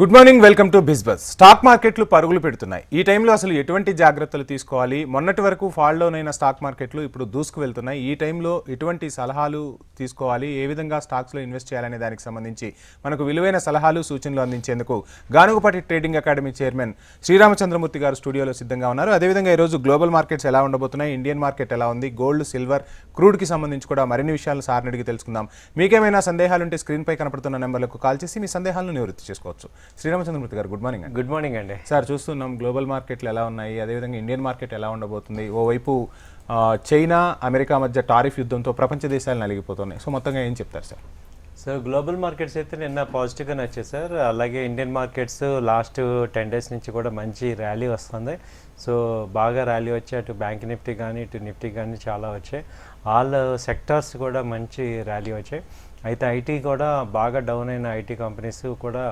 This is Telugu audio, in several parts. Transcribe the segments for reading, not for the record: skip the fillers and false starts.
Good morning, welcome to BizBuzz. Stock మార్కెట్లు పరుగులు పెడుతున్నాయి. ఈ టైంలో అసలు ఎటువంటి జాగ్రత్తలు తీసుకోవాలి? మొన్నటి వరకు ఫాల్డౌన్ స్టాక్ మార్కెట్లు ఇప్పుడు దూసుకు వెళ్తున్నాయి. ఈ టైంలో ఎటువంటి సలహాలు తీసుకోవాలి, ఏ విధంగా స్టాక్స్లో ఇన్వెస్ట్ చేయాలనే దానికి సంబంధించి మనకు విలువైన సలహాలు సూచనలు అందించేందుకు Ganugupati trading academy chairman Sriramachandramurthy గారు స్టూడియోలో సిద్ధంగా ఉన్నారు. అదేవిధంగా ఈరోజు గ్లోబల్ మార్కెట్స్ ఎలా ఉండబోతున్నాయి, ఇండియన్ మార్కెట్ ఎలా ఉంది, గోల్డ్, సిల్వర్, క్రూడ్కి సంబంధించి కూడా మరిన్ని విషయాలు సార్ని అడిగి తెలుసుకుందాం. మీకేమైనా సందేహాలుంటే స్క్రీన్పై కనపడుతున్న నెంబర్లకు కాల్ చేసి మీ సందేహాలను నివృత్తి చేసుకోవచ్చు. శ్రీరామచంద్రమూర్తి గారు, గుడ్ మార్నింగ్. గుడ్ మార్నింగ్ అండి. సార్, చూస్తున్నాం గ్లోబల్ మార్కెట్లు ఎలా ఉన్నాయి, అదేవిధంగా ఇండియన్ మార్కెట్ ఎలా ఉండబోతుంది. ఓవైపు చైనా అమెరికా మధ్య టారిఫ్ యుద్ధంతో ప్రపంచ దేశాలు నలిగిపోతున్నాయి. సో మొత్తంగా ఏం చెప్తారు సార్? సార్, గ్లోబల్ మార్కెట్స్ అయితే నిన్న పాజిటివ్గానే వచ్చాయి సార్. అలాగే ఇండియన్ మార్కెట్స్ లాస్ట్ 10 days నుంచి కూడా మంచి ర్యాలీ వస్తుంది. సో బాగా ర్యాలీ వచ్చి అటు బ్యాంక్ నిఫ్టీ కానీ ఇటు నిఫ్టీ కానీ చాలా వచ్చాయి. ఆల్ సెక్టార్స్ కూడా మంచి ర్యాలీ వచ్చాయి. అయితే ఐటీ కూడా బాగా డౌన్ అయిన ఐటీ కంపెనీస్ కూడా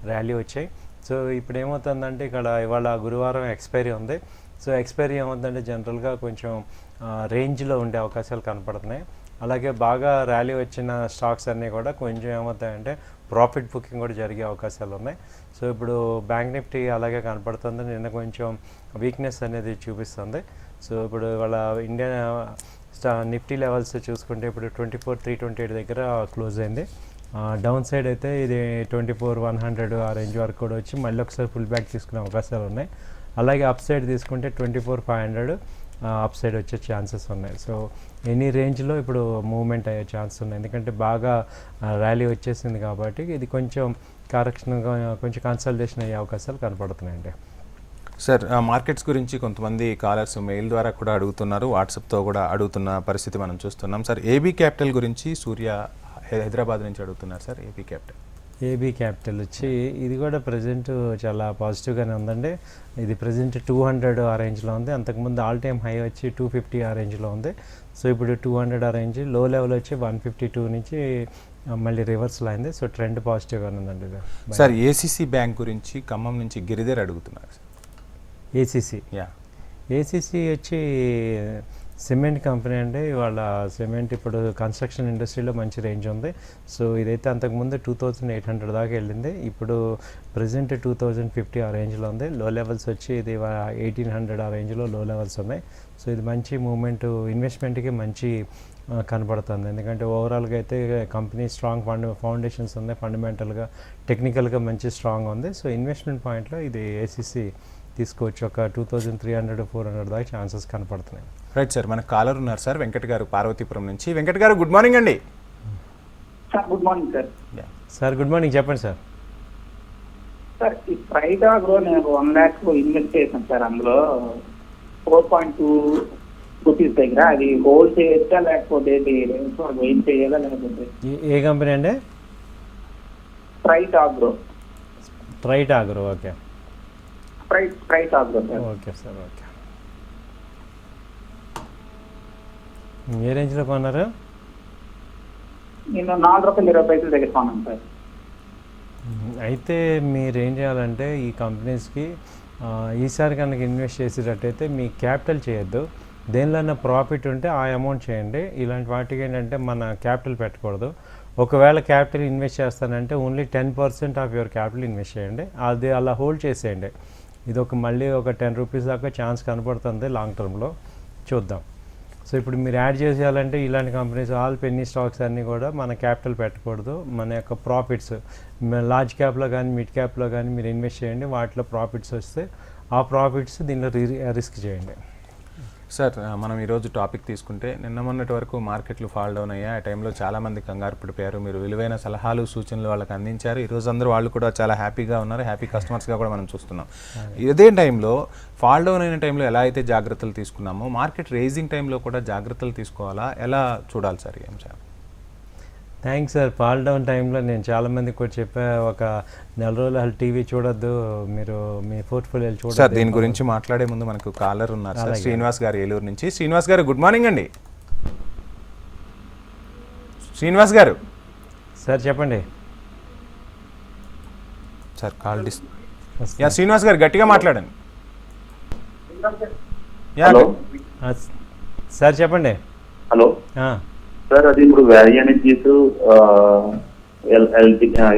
ర్యాలీ వచ్చాయి. సో ఇప్పుడు ఏమవుతుందంటే ఇక్కడ ఇవాళ గురువారం ఎక్స్పైరీ ఉంది. సో ఎక్స్పైరీ ఏమవుతుందంటే జనరల్గా కొంచెం రేంజ్లో ఉండే అవకాశాలు కనపడుతున్నాయి. అలాగే బాగా ర్యాలీ వచ్చిన స్టాక్స్ అన్నీ కూడా కొంచెం ఏమవుతాయంటే ప్రాఫిట్ బుకింగ్ కూడా జరిగే అవకాశాలు ఉన్నాయి. సో ఇప్పుడు బ్యాంక్ నిఫ్టీ అలాగే కనపడుతుంది, నిన్న కొంచెం వీక్నెస్ అనేది చూపిస్తుంది. సో ఇప్పుడు వాళ్ళ ఇండియా నిఫ్టీ లెవెల్స్ చూసుకుంటే ఇప్పుడు 24,328 దగ్గర క్లోజ్ అయింది. డౌన్ సైడ్ అయితే ఇది 24,100 ఆ రేంజ్ వరకు కూడా వచ్చి మళ్ళీ ఒకసారి ఫుల్ బ్యాక్ తీసుకునే అవకాశాలు ఉన్నాయి. అలాగే అప్ సైడ్ తీసుకుంటే 24,500 అప్ సైడ్ వచ్చే ఛాన్సెస్ ఉన్నాయి. సో ఎనీ రేంజ్లో ఇప్పుడు మూవ్మెంట్ అయ్యే ఛాన్స్ ఉన్నాయి, ఎందుకంటే బాగా ర్యాలీ వచ్చేసింది కాబట్టి ఇది కొంచెం కరెక్షన్గా కొంచెం కన్సల్టేషన్ అయ్యే అవకాశాలు కనపడుతున్నాయండి. సార్, మార్కెట్స్ గురించి కొంతమంది కాలర్స్ మెయిల్ ద్వారా కూడా అడుగుతున్నారు, వాట్సాప్తో కూడా అడుగుతున్న పరిస్థితి మనం చూస్తున్నాం. సార్, ఏబీ క్యాపిటల్ గురించి సూర్య హైదరాబాద్ నుంచి అడుగుతున్నారు. సార్, ఏబీ క్యాపిటల్ వచ్చి ఇది కూడా ప్రజెంట్ చాలా పాజిటివ్గానే ఉందండి. ఇది ప్రజెంట్ 200 ఆ రేంజ్లో ఉంది. అంతకుముందు ఆల్ టైమ్ హై వచ్చి 250 ఆ రేంజ్లో ఉంది. సో ఇప్పుడు 200 ఆ రేంజ్, లో లెవెల్ వచ్చి 152 నుంచి మళ్ళీ రివర్సల్ అయింది. సో ట్రెండ్ పాజిటివ్గానే ఉందండి. సార్, ఏసీసీ బ్యాంక్ గురించి ఖమ్మం నుంచి గిరిధర్ అడుగుతున్నారు. ఏసీసీ వచ్చి సిమెంట్ కంపెనీ అండి. వాళ్ళ సిమెంట్ ఇప్పుడు కన్స్ట్రక్షన్ ఇండస్ట్రీలో మంచి రేంజ్ ఉంది. సో ఇదైతే అంతకుముందు 2,800 దాకా వెళ్ళింది. ఇప్పుడు ప్రజెంట్ 2,050 ఆ రేంజ్లో ఉంది. లో లెవెల్స్ వచ్చి ఇది 1,800 ఆ రేంజ్లో లో లెవెల్స్ ఉన్నాయి. సో ఇది మంచి మూమెంట్, ఇన్వెస్ట్మెంట్కి మంచి కనపడుతుంది. ఎందుకంటే ఓవరాల్గా అయితే కంపెనీ స్ట్రాంగ్ ఫౌండేషన్స్ ఉన్నాయి, ఫండమెంటల్గా టెక్నికల్గా మంచి స్ట్రాంగ్ ఉంది. సో ఇన్వెస్ట్మెంట్ పాయింట్లో ఇది ఏసీసీ తీసుకోవచ్చు. ఒక 2,300-400 దాకా ఛాన్సెస్ కనపడుతున్నాయి. రైట్ సార్, మన కాలర్ ఉన్నారు సార్, వెంకట్ గారు పార్వతీపురం నుంచి. వెంకట్ గారు, గుడ్ మార్నింగ్ అండి. Sir, good morning sir. Sir, good morning, చెప్పండి సార్. సార్, ఈ ఫ్రైడ్ ఆగ్రో నేను 1 lakh ఇన్వెస్ట్ చేశాను సార్. అందులో 4.2 రూపీస్ దగ్గర అది హోల్డ్ చేయొచ్చా లేకపోతే ఏం చేయాలా? లేకపోతే ఏ కంపెనీ అండి? Fried Agro. Okay. Fried Agro sir. Okay sir, okay. ఏ రేంజ్లో కొన్నారు? నేను ₹4.20 దగ్గర కొన్నాను సార్. అయితే మీరు ఏం చేయాలంటే ఈ కంపెనీస్కి ఈసారి కనుక ఇన్వెస్ట్ చేసేటట్టయితే మీ క్యాపిటల్ చేయొద్దు. దేనిలో ప్రాఫిట్ ఉంటే ఆ అమౌంట్ చేయండి. ఇలాంటి వాటికి ఏంటంటే మన క్యాపిటల్ పెట్టకూడదు. ఒకవేళ క్యాపిటల్ ఇన్వెస్ట్ చేస్తానంటే only 10% of your capital invest చేయండి. అది అలా హోల్డ్ చేసేయండి. ఇది మళ్ళీ ఒక 10 రూపీస్ దాకా ఛాన్స్ కనపడుతుంది లాంగ్ టర్మ్లో, చూద్దాం. సో ఇప్పుడు మీరు యాడ్ చేసేయాలంటే ఇలాంటి కంపెనీస్ ఆల్ పెన్నీ స్టాక్స్ అన్నీ కూడా మన క్యాపిటల్ పెట్టకూడదు. మన యొక్క ప్రాఫిట్స్ లార్జ్ క్యాప్లో కానీ మిడ్ క్యాప్లో కానీ మీరు ఇన్వెస్ట్ చేయండి. వాటిలో ప్రాఫిట్స్ వస్తే ఆ ప్రాఫిట్స్ దీనిలో రిస్క్ చేయండి. సార్, మనం ఈరోజు టాపిక్ తీసుకుంటే నిన్న మొన్నటి వరకు మార్కెట్లు ఫాల్ డౌన్ అయ్యాయి. ఆ టైంలో చాలామంది కంగారు పడిపోయారు. మీరు విలువైన సలహాలు సూచనలు వాళ్ళకి అందించారు. ఈరోజు అందరూ వాళ్ళు కూడా చాలా హ్యాపీగా ఉన్నారు, హ్యాపీ కస్టమర్స్గా కూడా మనం చూస్తున్నాం. ఇదే టైంలో ఫాల్ డౌన్ అయిన టైంలో ఎలా అయితే జాగ్రత్తలు తీసుకున్నామో మార్కెట్ రేజింగ్ టైంలో కూడా జాగ్రత్తలు తీసుకోవాలా, ఎలా చూడాలి సార్? ఏం sir? Thanks sir. Fall down టైంలో నేను చాలామందికి కూడా చెప్పా, ఒక 4 రోజులు అసలు టీవీ చూడొద్దు, మీరు మీ పోర్ట్ఫోలియోలు చూడండి. సార్, దీని గురించి మాట్లాడే ముందు మనకు కాలర్ ఉన్నారు సార్, శ్రీనివాస్ గారు ఏలూరు నుంచి. శ్రీనివాస్ గారు, గుడ్ మార్నింగ్ అండి. శ్రీనివాస్ గారు సార్, చెప్పండి సార్. శ్రీనివాస్ గారు, గట్టిగా మాట్లాడండి. సార్, చెప్పండి. హలో సార్, అది ఇప్పుడు వ్యారీ ఎనర్జీస్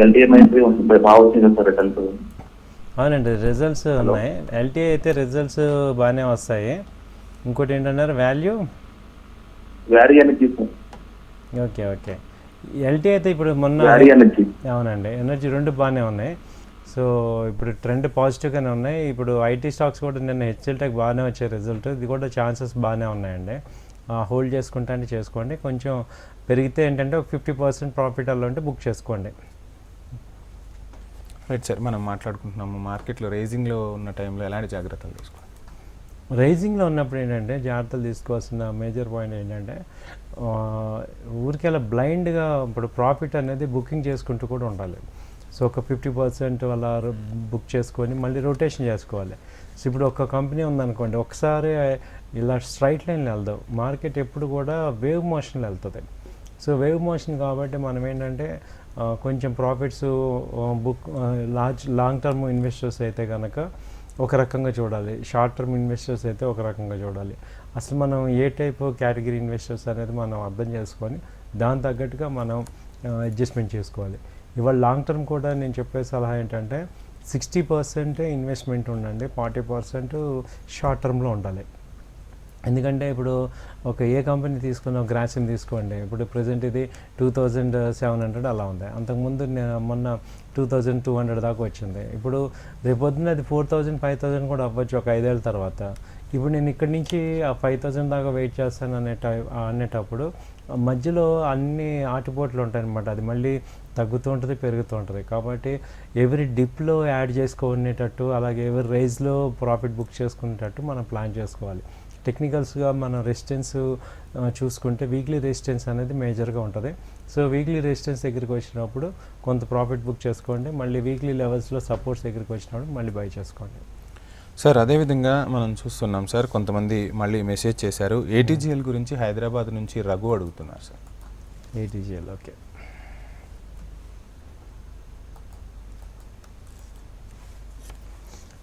ఎల్టీఎంఐ బాగా వచ్చింది కదా సార్ రిటర్న్స్. అవునండి, రిజల్ట్స్ ఉన్నాయి. ఎల్టీఐ అయితే రిజల్ట్స్ బాగానే వస్తాయి. ఇంకోటి ఏంటన్నారు value Waaree energy sir, okay okay. LT అయితే ఇప్పుడు మొన్న వ్యారీ ఎనర్జీ. అవునండి, ఎనర్జీ రెండు బాగానే ఉన్నాయి. సో ఇప్పుడు ట్రెండ్ పాజిటివ్గానే ఉన్నాయి. ఇప్పుడు ఐటీ స్టాక్స్ కూడా నిన్న హెచ్ఎల్టెక్ బాగానే వచ్చే రిజల్ట్, ఇది కూడా ఛాన్సెస్ బాగానే ఉన్నాయండి. హోల్డ్ చేసుకుంటే చేసుకోండి, కొంచెం పెరిగితే ఏంటంటే ఒక 50% ప్రాఫిట్ అలా ఉంటే బుక్ చేసుకోండి. రైట్ సార్, మనం మాట్లాడుకుంటున్నాము మార్కెట్లో రేజింగ్లో ఉన్న టైంలో ఎలాంటి జాగ్రత్తలు తీసుకోవాలి? రైజింగ్లో ఉన్నప్పుడు ఏంటంటే జాగ్రత్తలు తీసుకోవాల్సిన మేజర్ పాయింట్ ఏంటంటే ఊరికెలా బ్లైండ్గా ఇప్పుడు ప్రాఫిట్ అనేది బుకింగ్ చేసుకుంటూ కూడా ఉండాలి. సో ఒక 50% అలా బుక్ చేసుకొని మళ్ళీ రొటేషన్ చేసుకోవాలి. సో ఇప్పుడు ఒక కంపెనీ ఉందనుకోండి, ఒకసారి ఇలా స్ట్రైట్ లైన్లో వెళ్దాం, మార్కెట్ ఎప్పుడు కూడా వేవ్ మోషన్లో వెళ్తుంది. సో వేవ్ మోషన్ కాబట్టి మనం ఏంటంటే కొంచెం profits book long term investors అయితే కనుక ఒక రకంగా చూడాలి, షార్ట్ టర్మ్ ఇన్వెస్టర్స్ అయితే ఒక రకంగా చూడాలి. అసలు మనం ఏ టైప్ కేటగిరీ ఇన్వెస్టర్స్ అనేది మనం అర్థం చేసుకొని దాని తగ్గట్టుగా మనం అడ్జస్ట్మెంట్ చేసుకోవాలి. ఇవాళ లాంగ్ టర్మ్ కూడా నేను చెప్పే సలహా ఏంటంటే 60% ఇన్వెస్ట్మెంట్ ఉండండి, 40% షార్ట్ టర్మ్లో ఉండాలి. ఎందుకంటే ఇప్పుడు ఒక ఏ కంపెనీ తీసుకున్న గ్రాసిమ్ తీసుకోండి, ఇప్పుడు ప్రజెంట్ ఇది 2700 అలా ఉంది. అంతకుముందు మొన్న 2200 దాకా వచ్చింది. ఇప్పుడు రేపొద్దున అది 4000 5000 కూడా అవ్వచ్చు ఒక 5 ఏళ్ళ తర్వాత. ఇప్పుడు నేను ఇక్కడి నుంచి ఆ 5000 దాకా వెయిట్ చేస్తాను అనేటప్పుడు మధ్యలో అన్ని ఆటుపోట్లు ఉంటాయన్నమాట. అది మళ్ళీ తగ్గుతూ ఉంటుంది, పెరుగుతూ ఉంటుంది. కాబట్టి ఎవరి డిప్లో యాడ్ చేసుకునేటట్టు, అలాగే ఎవరి రైజ్లో ప్రాఫిట్ బుక్ చేసుకునేటట్టు మనం ప్లాన్ చేసుకోవాలి. టెక్నికల్స్గా మనం రెసిస్టెన్స్ చూసుకుంటే వీక్లీ రెసిస్టెన్స్ అనేది మేజర్గా ఉంటుంది. సో వీక్లీ రెసిస్టెన్స్ దగ్గరికి వచ్చినప్పుడు కొంత ప్రాఫిట్ బుక్ చేసుకోండి, మళ్ళీ వీక్లీ లెవెల్స్లో సపోర్ట్స్ దగ్గరికి వచ్చినప్పుడు మళ్ళీ బై చేసుకోండి. సార్ అదేవిధంగా మనం చూస్తున్నాం సార్, కొంతమంది మళ్ళీ మెసేజ్ చేశారు, ఏటీజీఎల్ గురించి హైదరాబాద్ నుంచి రఘు అడుగుతున్నారు సార్. ఏటీజీఎల్ ఓకే.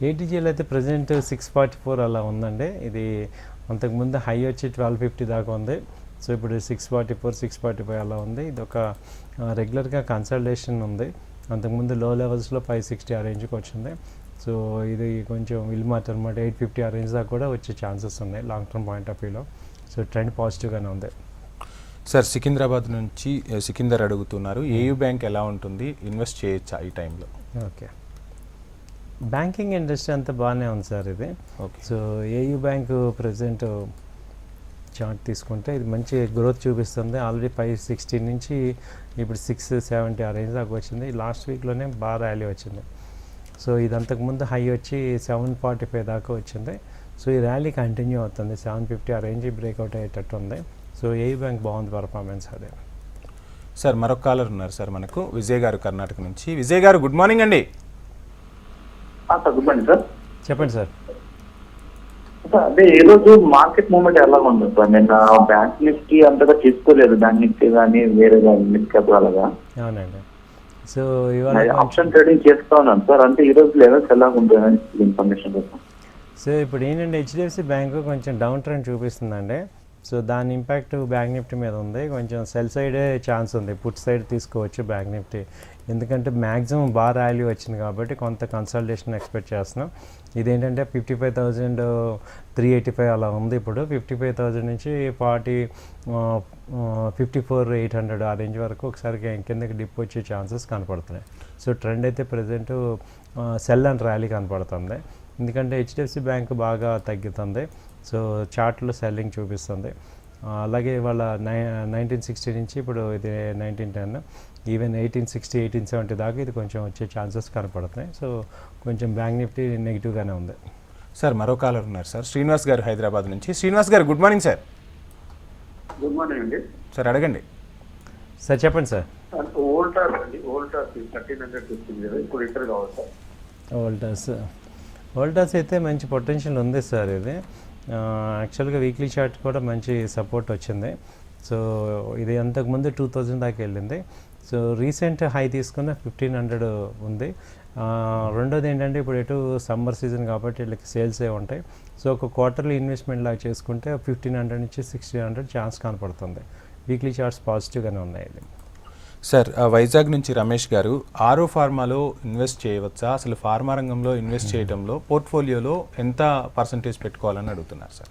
ఏటీజీఎల్ అయితే ప్రజెంట్ 644 అలా ఉందండి. ఇది అంతకుముందు హై వచ్చి 1250 దాకా ఉంది. సో ఇప్పుడు 644 645 అలా ఉంది. ఇది ఒక రెగ్యులర్గా కన్సల్టేషన్ ఉంది. అంతకుముందు లో లెవెల్స్లో 560 ఆ రేంజ్కి వచ్చింది. సో ఇది కొంచెం విల్మార్ట్ అనమాట, 850 ఆ రేంజ్ దాకా కూడా వచ్చే ఛాన్సెస్ ఉన్నాయి లాంగ్ టర్మ్ పాయింట్ ఆఫ్ వ్యూలో. సో ట్రెండ్ పాజిటివ్గానే ఉంది. సార్ సికింద్రాబాద్ నుంచి సికిందర్ అడుగుతున్నారు, ఏయూ బ్యాంక్ ఎలా ఉంటుంది, ఇన్వెస్ట్ చేయొచ్చా ఈ టైంలో? ఓకే, బ్యాంకింగ్ ఇండస్ట్రీ అంతా బాగానే ఉంది సార్ ఇది. Okay. So AU bank present chart తీసుకుంటే ఇది మంచి గ్రోత్ చూపిస్తుంది. ఆల్రెడీ 560 నుంచి ఇప్పుడు 670 ఆ రేంజ్ దాకా వచ్చింది. లాస్ట్ వీక్లోనే బాగా ర్యాలీ వచ్చింది. సో ఇది అంతకుముందు హై వచ్చి 745 దాకా వచ్చింది. సో ఈ ర్యాలీ కంటిన్యూ అవుతుంది, 750 ఆ రేంజ్ బ్రేక్అవుట్ అయ్యేటట్టు ఉంది. సో ఏయూ బ్యాంక్ బాగుంది పర్ఫార్మెన్స్ అదే. సార్ మరొక కాలర్ ఉన్నారు సార్ మనకు, విజయ్ గారు కర్ణాటక నుంచి. విజయ్ గారు గుడ్ మార్నింగ్ అండి. Sir good morning sir. చెప్పండి సార్. సార్ అదే ఈ రోజు మార్కెట్ మూవ్మెంట్ ఎలా ఉంది సార్? నేను బ్యాంక్ నిఫ్టీ అంతగా తీసుకోలేదు, బ్యాంక్ నిఫ్టీ కానీ వేరే మిడ్ క్యాప్ అలాగా. అవునండి. సో ఇవాళ ఆప్షన్ ట్రేడింగ్ చేస్తా ఉన్నాను సార్, అంటే ఈ రోజు లెవెల్స్ ఎలా ఉంటాయని ఇన్ఫర్మేషన్ కోసం. సో ఇప్పుడు ఏంటంటే హెచ్డిఎఫ్సి బ్యాంకు కొంచెం డౌన్ ట్రెండ్ చూపిస్తుందండి. సో దాని ఇంపాక్ట్ బ్యాంక్ నిఫ్టీ మీద ఉంది. కొంచెం సెల్ సైడే ఛాన్స్ ఉంది, పుట్ సైడ్ తీసుకోవచ్చు బ్యాంక్ నిఫ్టీ. ఎందుకంటే మ్యాక్సిమం బాగా ర్యాలీ వచ్చింది కాబట్టి కొంత కన్సల్టేషన్ ఎక్స్పెక్ట్ చేస్తున్నాం. ఇదేంటంటే 55,385 అలా ఉంది. ఇప్పుడు 55,000 నుంచి 54,800 ఆ రేంజ్ వరకు ఒకసారి కిందకి డిప్ వచ్చే ఛాన్సెస్ కనపడుతున్నాయి. సో ట్రెండ్ అయితే ప్రజెంట్ సెల్ అండ్ ర్యాలీ కనపడుతుంది. ఎందుకంటే హెచ్డిఎఫ్సి బ్యాంక్ బాగా తగ్గుతుంది. సో చార్ట్లో సెల్లింగ్ చూపిస్తుంది. అలాగే వాళ్ళ 1960 నుంచి ఇప్పుడు ఇది 1910, ఈవెన్ 1860 1870 దాకా ఇది కొంచెం వచ్చే ఛాన్సెస్ కనపడుతున్నాయి. సో కొంచెం బ్యాంక్ నిఫ్టీ నెగిటివ్గానే ఉంది. సార్ మరో కాలర్ ఉన్నారు సార్, శ్రీనివాస్ గారు హైదరాబాద్ నుంచి. శ్రీనివాస్ గారు good morning sir. Good morning అండి. సార్ అడగండి సార్. చెప్పండి సార్. ఓల్టాస్ అండి, ఓల్టాస్ 1300 వచ్చింది కదా, ఇప్పుడు రిటర్న్ కావాలి సార్. ఓల్టాస్ అయితే మంచి పొటెన్షియల్ ఉంది సార్. ఇది యాక్చువల్గా వీక్లీ చార్ట్ కూడా మంచి సపోర్ట్ వచ్చింది. సో ఇది అంతకుముందు 2000 దాకా వెళ్ళింది. సో రీసెంట్ హై తీసుకున్న 1500 ఉంది. రెండోది ఏంటంటే ఇప్పుడు ఎటు సమ్మర్ సీజన్ కాబట్టి వీళ్ళకి సేల్స్ ఏ ఉంటాయి. సో ఒక క్వార్టర్లీ ఇన్వెస్ట్మెంట్ లాగా చేసుకుంటే 1500 నుంచి 1600 ఛాన్స్ కనపడుతుంది. వీక్లీ చార్ట్స్ పాజిటివ్గానే ఉన్నాయి. సార్ వైజాగ్ నుంచి రమేష్ గారు, ఆరో ఫార్మాలో ఇన్వెస్ట్ చేయవచ్చా? అసలు ఫార్మా రంగంలో ఇన్వెస్ట్ చేయడంలో పోర్ట్ఫోలియోలో ఎంత పర్సంటేజ్ పెట్టుకోవాలని అడుగుతున్నారు సార్.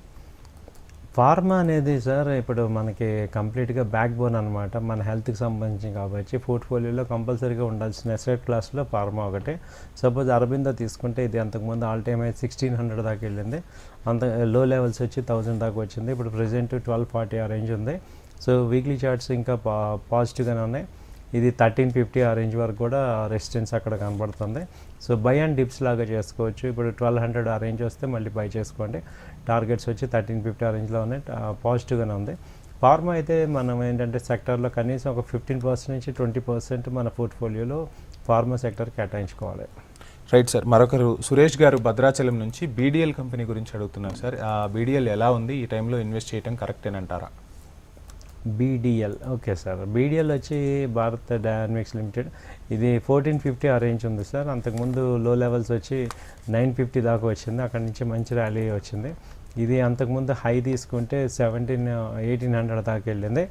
ఫార్మా అనేది సార్ ఇప్పుడు మనకి కంప్లీట్గా బ్యాక్ బోన్ అనమాట, మన హెల్త్కి సంబంధించి కాబట్టి పోర్ట్ఫోలియోలో కంపల్సరీగా ఉండాల్సిన అసెట్ క్లాస్లో ఫార్మా ఒకటి. సపోజ్ అరబిందో తీసుకుంటే ఇది అంతకుముందు ఆల్ టైమ్ అయితే 1600 దాకా వెళ్ళింది, అంత లో లెవెల్స్ వచ్చి 1000 దాకా వచ్చింది. ఇప్పుడు ప్రజెంట్ 1240 ఆ రేంజ్ ఉంది. సో వీక్లీ చార్ట్స్ ఇంకా పాజిటివ్గానే ఉన్నాయి. ఇది 1350 ఆ రేంజ్ వరకు కూడా రెసిస్టెన్స్ అక్కడ కనబడుతుంది. సో బై అండ్ డిప్స్ లాగా చేసుకోవచ్చు. ఇప్పుడు 1200 ఆ రేంజ్ వస్తే మళ్ళీ బై చేసుకోండి. టార్గెట్స్ వచ్చి 1350 ఆ రేంజ్లో ఉన్నాయి, పాజిటివ్గానే ఉంది. ఫార్మా అయితే మనం ఏంటంటే సెక్టర్లో కనీసం ఒక 15% నుంచి 20% మన పోర్ట్ఫోలియోలో ఫార్మా సెక్టర్ కేటాయించుకోవాలి. Right sir. మరొకరు సురేష్ గారు భద్రాచలం నుంచి బీడీఎల్ కంపెనీ గురించి అడుగుతున్నారు సార్. ఆ బీడీఎల్ ఎలా ఉంది? ఈ టైంలో ఇన్వెస్ట్ చేయడం కరెక్టేనంటారా? BDL okay sir. బీడీఎల్ వచ్చి భారత్ డైనమిక్స్ లిమిటెడ్, ఇది 1450 ఆ రేంజ్ ఉంది సార్. అంతకుముందు లో లెవెల్స్ వచ్చి 950 దాకా వచ్చింది, అక్కడి నుంచి మంచి ర్యాలీ వచ్చింది. ఇది అంతకుముందు హై తీసుకుంటే 1800 దాకా వెళ్ళింది.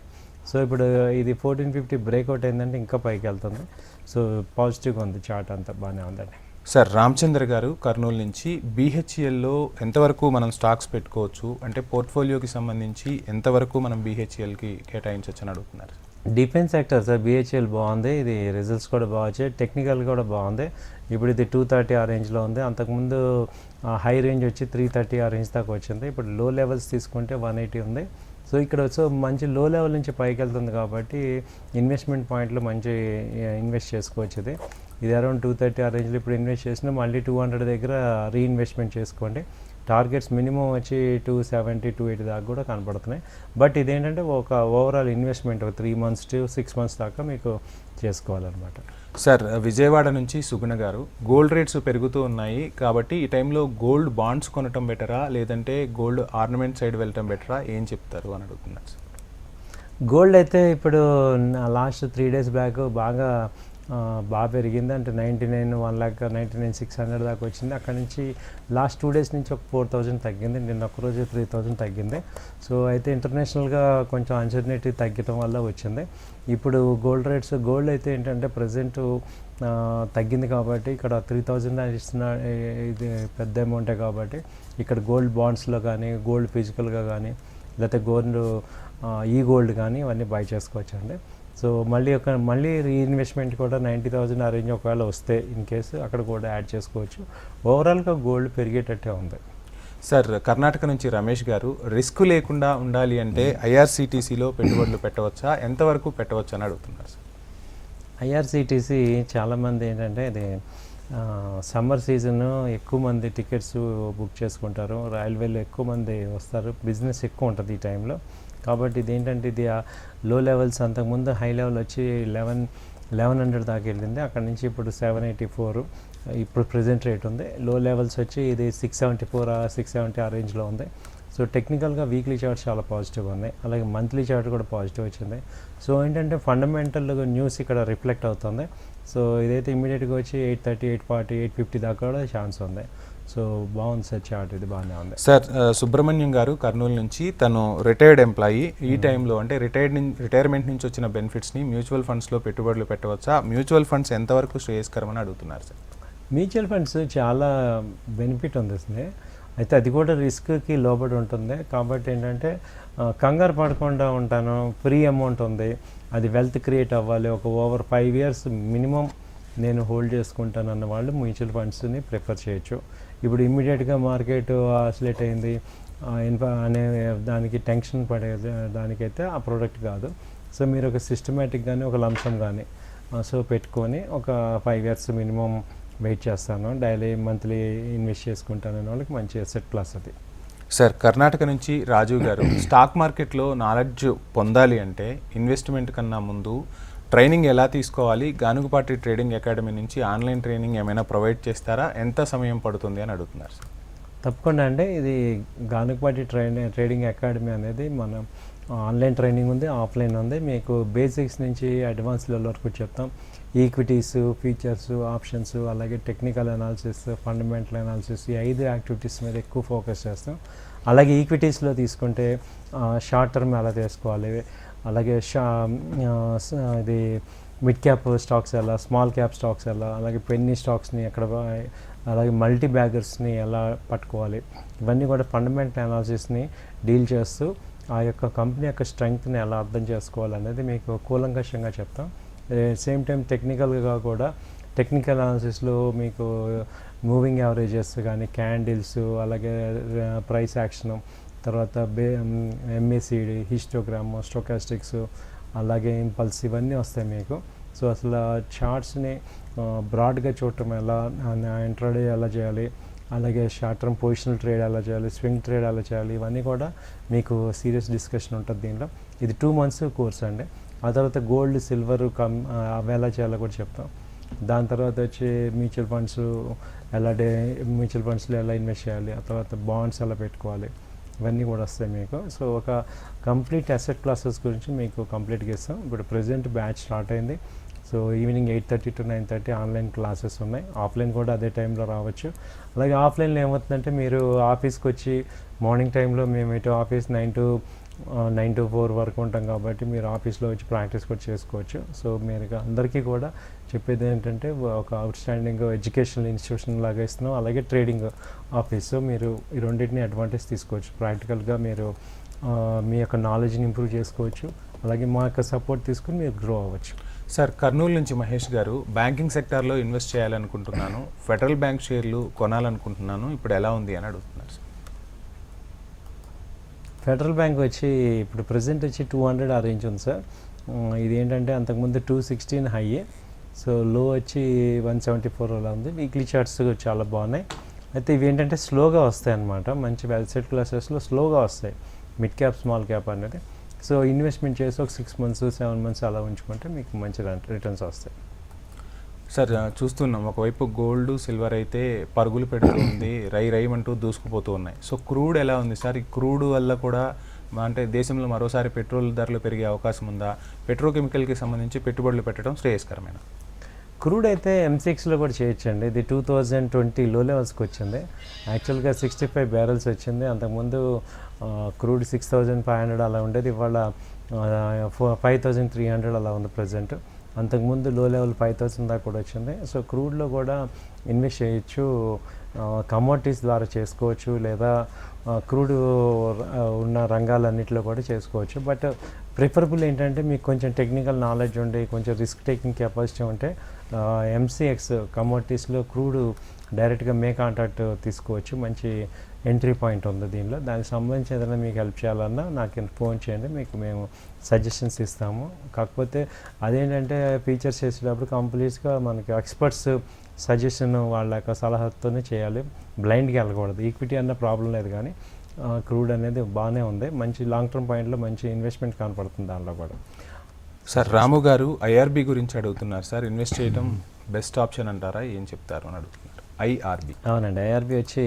సో ఇప్పుడు ఇది 1450 బ్రేక్అవుట్ అయిందంటే ఇంకా పైకి వెళ్తుంది. సో పాజిటివ్గా ఉంది, చార్ట్ అంతా బాగానే ఉందండి. సార్ రామచంద్ర గారు కర్నూలు నుంచి, బీహెచ్ఈఎల్లో ఎంతవరకు మనం స్టాక్స్ పెట్టుకోవచ్చు? అంటే పోర్ట్ఫోలియోకి సంబంధించి ఎంతవరకు మనం బీహెచ్ఈఎల్కి కేటాయించవచ్చు అని అడుగుతున్నారు. డిఫెన్స్ సెక్టర్ సార్, బీహెచ్ఎల్ బాగుంది, ఇది రిజల్ట్స్ కూడా బాగా వచ్చాయి, టెక్నికల్ కూడా బాగుంది. ఇప్పుడు ఇది 230 ఆ రేంజ్లో ఉంది. అంతకుముందు హై రేంజ్ వచ్చి 330 ఆ రేంజ్ దాకా వచ్చింది. ఇప్పుడు లో లెవెల్స్ తీసుకుంటే 180 ఉంది. సో ఇక్కడ సో మంచి లో లెవెల్ నుంచి పైకి వెళ్తుంది కాబట్టి ఇన్వెస్ట్మెంట్ పాయింట్లో మంచి ఇన్వెస్ట్ చేసుకోవచ్చు. ఇది అరౌండ్ 230 ఆ రేంజ్లో ఇప్పుడు ఇన్వెస్ట్ చేసినా మళ్ళీ 200 దగ్గర రీఇన్వెస్ట్మెంట్ చేసుకోండి. టార్గెట్స్ మినిమం వచ్చి 270, 280 దాకా కూడా కనపడుతున్నాయి. బట్ ఇదేంటంటే ఒక ఓవరాల్ ఇన్వెస్ట్మెంట్ ఒక 3 months to 6 months దాకా మీకు చేసుకోవాలన్నమాట. సార్ విజయవాడ నుంచి సుగుణ గారు, గోల్డ్ రేట్స్ పెరుగుతూ ఉన్నాయి కాబట్టి ఈ టైంలో గోల్డ్ బాండ్స్ కొనటం బెటరా లేదంటే గోల్డ్ ఆర్నమెంట్ సైడ్ వెళ్ళటం బెటరా, ఏం చెప్తారు అని అడుగుతున్నారు సార్. గోల్డ్ అయితే ఇప్పుడు లాస్ట్ 3 days బ్యాక్ బాగా పెరిగింది. అంటే 99, 1,99,600 దాకా వచ్చింది. అక్కడ నుంచి లాస్ట్ 2 days నుంచి ఒక 4000 తగ్గింది. నిన్న ఒక్కరోజు 3000 తగ్గింది. సో అయితే ఇంటర్నేషనల్గా కొంచెం అన్సర్టనిటీ తగ్గడం వల్ల వచ్చింది. ఇప్పుడు గోల్డ్ అయితే ఏంటంటే ప్రజెంట్ తగ్గింది కాబట్టి ఇక్కడ 3000 ఇస్తున్న ఇది పెద్ద అమౌంటే కాబట్టి ఇక్కడ గోల్డ్ బాండ్స్లో కానీ, గోల్డ్ ఫిజికల్గా కానీ, లేకపోతే గోల్డ్ కానీ ఇవన్నీ బై చేసుకోవచ్చు అండి. సో మళ్ళీ రీఇన్వెస్ట్మెంట్ కూడా 90,000 ఆ రేంజ్ ఒకవేళ వస్తే ఇన్ కేసు అక్కడ కూడా యాడ్ చేసుకోవచ్చు. ఓవరాల్గా గోల్డ్ పెరిగేటట్టే ఉంది. సార్ కర్ణాటక నుంచి రమేష్ గారు, రిస్క్ లేకుండా ఉండాలి అంటే ఐఆర్సిటీసీలో పెట్టుబడులు పెట్టవచ్చా, ఎంతవరకు పెట్టవచ్చు అని అడుగుతున్నారు సార్. ఐఆర్సిటీసీ చాలామంది ఏంటంటే ఇది సమ్మర్ సీజన్ ఎక్కువ మంది టికెట్స్ బుక్ చేసుకుంటారు, రైల్వేలో ఎక్కువ మంది వస్తారు, బిజినెస్ ఎక్కువ ఉంటుంది ఈ టైంలో. కాబట్టి ఇది ఏంటంటే ఇది లో లెవెల్స్ అంతకుముందు హై లెవెల్ వచ్చి 1100 దాకా వెళ్ళింది. అక్కడ నుంచి ఇప్పుడు 784 ఇప్పుడు ప్రజెంట్ రేట్ ఉంది. లో లెవెల్స్ వచ్చి ఇది 674, 670 ఆ రేంజ్లో ఉంది. సో టెక్నికల్గా వీక్లీ చార్ట్ చాలా పాజిటివ్గా ఉన్నాయి, అలాగే మంత్లీ చార్ట్ కూడా పాజిటివ్ వచ్చింది. సో ఏంటంటే ఫండమెంటల్గా న్యూస్ ఇక్కడ రిఫ్లెక్ట్ అవుతుంది. సో ఇదైతే ఇమీడియట్గా వచ్చి 830, 840, 850 దాకా కూడా ఛాన్స్ ఉంది. సో బాగుంది సార్ చార్ట్, ఇది బాగానే ఉంది. సార్ సుబ్రహ్మణ్యం గారు కర్నూలు నుంచి, తను రిటైర్డ్ ఎంప్లాయీ. ఈ టైంలో అంటే రిటైర్మెంట్ నుంచి వచ్చిన బెనిఫిట్స్ని మ్యూచువల్ ఫండ్స్లో పెట్టుబడులు పెట్టవచ్చా, మ్యూచువల్ ఫండ్స్ ఎంతవరకు శ్రేయస్కరమని అడుగుతున్నారు సార్. మ్యూచువల్ ఫండ్స్ చాలా బెనిఫిట్ ఉంది, అయితే అది కూడా రిస్క్కి లోబడి ఉంటుంది. కాబట్టి ఏంటంటే కంగారు పడకుండా ఉంటాను, ఫ్రీ అమౌంట్ ఉంది, అది వెల్త్ క్రియేట్ అవ్వాలి, ఒక ఓవర్ 5 years మినిమం నేను హోల్డ్ చేసుకుంటాను అన్న వాళ్ళు మ్యూచువల్ ఫండ్స్ని ప్రిఫర్ చేయొచ్చు. ఇప్పుడు ఇమ్మీడియట్గా మార్కెట్ ఆసిలేట్ అయింది అనే దానికి టెన్షన్ పడే దానికైతే ఆ ప్రోడక్ట్ కాదు. సో మీరు ఒక సిస్టమేటిక్ కానీ ఒక లంసమ్ కానీ సో పెట్టుకొని ఒక 5 years మినిమం వెయిట్ చేస్తాను, డైలీ మంత్లీ ఇన్వెస్ట్ చేసుకుంటాను అనే వాళ్ళకి మంచి అసెట్ ప్లస్ అది. సార్ కర్ణాటక నుంచి రాజీవ్ గారు, స్టాక్ మార్కెట్లో నాలెడ్జ్ పొందాలి అంటే ఇన్వెస్ట్మెంట్ కన్నా ముందు ట్రైనింగ్ ఎలా తీసుకోవాలి, గానుగుపాటి ట్రేడింగ్ అకాడమీ నుంచి ఆన్లైన్ ట్రైనింగ్ ఏమైనా ప్రొవైడ్ చేస్తారా, ఎంత సమయం పడుతుంది అని అడుగుతున్నారు సార్. తప్పకుండా అండి, ఇది గానుగుపాటి ట్రేడింగ్ అకాడమీ అనేది మనం ఆన్లైన్ ట్రైనింగ్ ఉంది, ఆఫ్లైన్ ఉంది. మీకు బేసిక్స్ నుంచి అడ్వాన్స్ లెవెల్ వరకు చెప్తాం. ఈక్విటీస్, ఫీచర్స్, ఆప్షన్స్, అలాగే టెక్నికల్ అనాలిసిస్, ఫండమెంటల్ అనాలిసిస్, ఈ 5 యాక్టివిటీస్ మీద ఎక్కువ ఫోకస్ చేస్తాం. అలాగే ఈక్విటీస్లో తీసుకుంటే షార్ట్ టర్మ్ ఎలా తీసుకోవాలి, అలాగే ఇది మిడ్ క్యాప్ స్టాక్స్ ఎలా, స్మాల్ క్యాప్ స్టాక్స్ ఎలా, అలాగే పెన్నీ స్టాక్స్ని ఎక్కడ అలాగే మల్టీ బ్యాగర్స్ని ఎలా పట్టుకోవాలి, ఇవన్నీ కూడా ఫండమెంటల్ అనాలిసిస్ని డీల్ చేస్తూ ఆ యొక్క కంపెనీ యొక్క స్ట్రెంగ్త్ని ఎలా అర్థం చేసుకోవాలనేది మీకు కూలంకషంగా చెప్తాం. సేమ్ టైం టెక్నికల్గా కూడా టెక్నికల్ అనాలిసిస్లో మీకు మూవింగ్ యావరేజెస్ కానీ, క్యాండిల్స్, అలాగే ప్రైస్ యాక్షన్, తర్వాత ఎంఏసిడి, హిస్టోగ్రామ్, స్టోకాస్టిక్స్, అలాగే ఇంపల్స్, ఇవన్నీ వస్తాయి మీకు. సో అసలు చార్ట్స్ని బ్రాడ్గా చూడటం ఎలా, ఇంట్రాడే ఎలా చేయాలి, అలాగే షార్ట్ టర్మ్ పొజిషనల్ ట్రేడ్ ఎలా చేయాలి, స్వింగ్ ట్రేడ్ ఎలా చేయాలి, ఇవన్నీ కూడా మీకు సీరియస్ డిస్కషన్ ఉంటుంది దీంట్లో. ఇది 2 months కోర్స్ అండి. ఆ తర్వాత గోల్డ్, సిల్వర్ అవి ఎలా చేయాలో కూడా చెప్తాం. దాని తర్వాత వచ్చి మ్యూచువల్ ఫండ్స్ మ్యూచువల్ ఫండ్స్లో ఎలా ఇన్వెస్ట్ చేయాలి, ఆ తర్వాత బాండ్స్ ఎలా పెట్టుకోవాలి, ఇవన్నీ కూడా వస్తాయి మీకు. సో ఒక కంప్లీట్ అసెట్ క్లాసెస్ గురించి మీకు కంప్లీట్గా ఇస్తాం. ఇప్పుడు ప్రెజెంట్ బ్యాచ్ స్టార్ట్ అయింది. So evening 8:30 to 9:30 online classes ఉన్నాయి. ఆఫ్లైన్ కూడా అదే టైంలో రావచ్చు. అలాగే ఆఫ్లైన్లో ఏమవుతుందంటే మీరు ఆఫీస్కి వచ్చి మార్నింగ్ టైంలో మేము ఇటు ఆఫీస్ 9 to 4 వరకు ఉంటాం కాబట్టి మీరు ఆఫీస్లో వచ్చి ప్రాక్టీస్ కూడా చేసుకోవచ్చు. సో మీరు అందరికీ కూడా చెప్పేది ఏంటంటే ఒక అవుట్స్టాండింగ్ ఎడ్యుకేషనల్ ఇన్స్టిట్యూషన్ లాగా ఇస్తున్నాం, అలాగే ట్రేడింగ్ ఆఫీస్. సో మీరు ఈ రెండింటిని అడ్వాంటేజ్ తీసుకోవచ్చు. ప్రాక్టికల్గా మీరు మీ యొక్క నాలెడ్జ్ని ఇంప్రూవ్ చేసుకోవచ్చు, అలాగే మా యొక్క సపోర్ట్ తీసుకుని మీరు గ్రో అవ్వచ్చు. సార్, కర్నూలు నుంచి మహేష్ గారు, బ్యాంకింగ్ సెక్టార్లో ఇన్వెస్ట్ చేయాలనుకుంటున్నాను, ఫెడరల్ బ్యాంక్ షేర్లు కొనాలనుకుంటున్నాను, ఇప్పుడు ఎలా ఉంది అని అడుగుతున్నారు సార్. ఫెడరల్ బ్యాంక్ వచ్చి ఇప్పుడు ప్రజెంట్ వచ్చి 200 ఆ రేంజ్ ఉంది సార్. ఇది ఏంటంటే అంతకుముందు 216 హై, సో లో వచ్చి 174 అలా ఉంది. వీక్లీ చార్ట్స్ చాలా బాగున్నాయి. అయితే ఇవి ఏంటంటే స్లోగా వస్తాయి అన్నమాట. మంచి అసెట్ క్లాసెస్లో స్లోగా వస్తాయి, మిడ్ క్యాప్, స్మాల్ క్యాప్ అనేది. సో ఇన్వెస్ట్మెంట్ చేసి ఒక 6 months 7 months అలా ఉంచుకుంటే మీకు మంచి రిటర్న్స్ వస్తాయి. సార్, చూస్తున్నాం ఒకవైపు గోల్డ్, సిల్వర్ అయితే పరుగులు పెడుతుంది, రైమంటూ దూసుకుపోతూ ఉన్నాయి. సో క్రూడ్ ఎలా ఉంది సార్? ఈ క్రూడ్ వల్ల కూడా అంటే దేశంలో మరోసారి పెట్రోల్ ధరలు పెరిగే అవకాశం ఉందా? పెట్రోకెమికల్కి సంబంధించి పెట్టుబడులు పెట్టడం శ్రేయస్కరమైన? క్రూడ్ అయితే M6లో కూడా చేయొచ్చండి. ఇది 2020 లో లెవెల్స్కి వచ్చింది. యాక్చువల్గా 65 barrels వచ్చింది. అంతకుముందు క్రూడ్ 6500 అలా ఉండేది, ఇవాళ 5300 అలా ఉంది ప్రజెంట్. అంతకుముందు లో లెవెల్ 5000 దాకా కూడా వచ్చింది. సో క్రూడ్లో కూడా ఇన్వెస్ట్ చేయొచ్చు, కమోడిటీస్ ద్వారా చేసుకోవచ్చు, లేదా క్రూడ్ ఉన్న రంగాలన్నింటిలో కూడా చేసుకోవచ్చు. బట్ ప్రిఫరబుల్ ఏంటంటే మీకు కొంచెం టెక్నికల్ నాలెడ్జ్ ఉండి కొంచెం రిస్క్ టేకింగ్ కెపాసిటీ ఉంటే MCX కమోడిటీస్లో క్రూడ్ డైరెక్ట్గా మే కాంట్రాక్ట్ తీసుకోవచ్చు. మంచి ఎంట్రీ పాయింట్ ఉంది దీనిలో. దానికి సంబంధించి ఏదైనా మీకు హెల్ప్ చేయాలన్నా నాకు ఫోన్ చేయండి, మీకు మేము సజెషన్స్ ఇస్తాము. కాకపోతే అదేంటంటే ఫీచర్స్ చేసేటప్పుడు కంప్లీట్గా మనకి ఎక్స్పర్ట్స్ సజెషన్ వాళ్ళ యొక్క సలహాతోనే చేయాలి, బ్లైండ్గా వెళ్ళకూడదు. ఈక్విటీ అన్న ప్రాబ్లం లేదు, కానీ క్రూడ్ అనేది బాగానే ఉంది. మంచి లాంగ్ టర్మ్ పాయింట్లో మంచి ఇన్వెస్ట్మెంట్ కనపడుతుంది దానిలో కూడా. సార్, రాము గారు IRB గురించి అడుగుతున్నారు సార్. ఇన్వెస్ట్ చేయడం బెస్ట్ ఆప్షన్ అంటారా, ఏం చెప్తారు అని అడుగుతున్నారు. IRB. అవునండి, IRB వచ్చి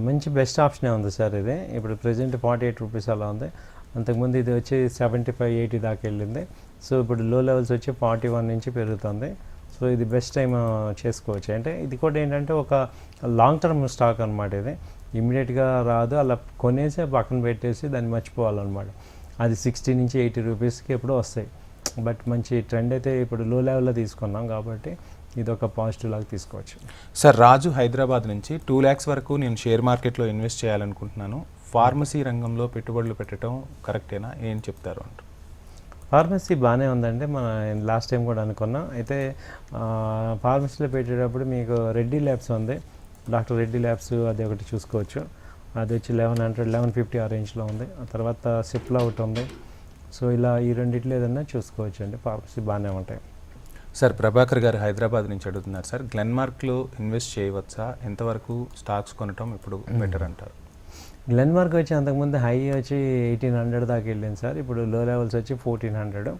మంచి బెస్ట్ ఆప్షనే ఉంది సార్. ఇది ఇప్పుడు ప్రజెంట్ 48 రూపీస్ అలా ఉంది. అంతకుముందు ఇది వచ్చి 75-80 దాకా వెళ్ళింది. సో ఇప్పుడు లో లెవెల్స్ వచ్చి 41 నుంచి పెరుగుతుంది. సో ఇది బెస్ట్ టైం చేసుకోవచ్చు. అంటే ఇది కూడా ఏంటంటే ఒక లాంగ్ టర్మ్ స్టాక్ అనమాట. ఇది ఇమ్మీడియట్గా రాదు, అలా కొనేసి పక్కన పెట్టేసి దాన్ని మర్చిపోవాలన్నమాట. అది 60 నుంచి 80 రూపీస్కి ఎప్పుడో వస్తాయి. బట్ మంచి ట్రెండ్ అయితే ఇప్పుడు లో లెవెల్లో తీసుకున్నాం కాబట్టి ఇది ఒక పాజిటివ్ లాగా తీసుకోవచ్చు. సార్, రాజు హైదరాబాద్ నుంచి 2 lakhs వరకు నేను షేర్ మార్కెట్లో ఇన్వెస్ట్ చేయాలనుకుంటున్నాను, ఫార్మసీ రంగంలో పెట్టుబడులు పెట్టడం కరెక్టేనా, ఏం చెప్తారు అంటారు? ఫార్మసీ బాగానే ఉందండి. మన లాస్ట్ టైం కూడా అనుకున్నాం. అయితే ఫార్మసీలో పెట్టేటప్పుడు మీకు రెడ్డి ల్యాబ్స్ ఉంది, డాక్టర్ రెడ్డి ల్యాబ్స్, అది ఒకటి చూసుకోవచ్చు. అది వచ్చి 1150 ఆ రేంజ్లో ఉంది. ఆ తర్వాత సిప్లా ఒకటి ఉంది. సో ఇలా ఈ రెండిట్లో ఏదన్నా చూసుకోవచ్చు అండి. ఫార్మసీ బాగానే ఉంటాయి. సార్, ప్రభాకర్ గారు హైదరాబాద్ నుంచి అడుగుతున్నారు సార్, గ్లెన్మార్క్లో ఇన్వెస్ట్ చేయవచ్చా, ఎంతవరకు స్టాక్స్ కొనటం ఇప్పుడు బెటర్ అంటారు? గ్లెన్మార్క్ వచ్చి అంతకుముందు హై వచ్చి 1800 దాకా వెళ్ళింది సార్. ఇప్పుడు లో లెవెల్స్ వచ్చి 1400.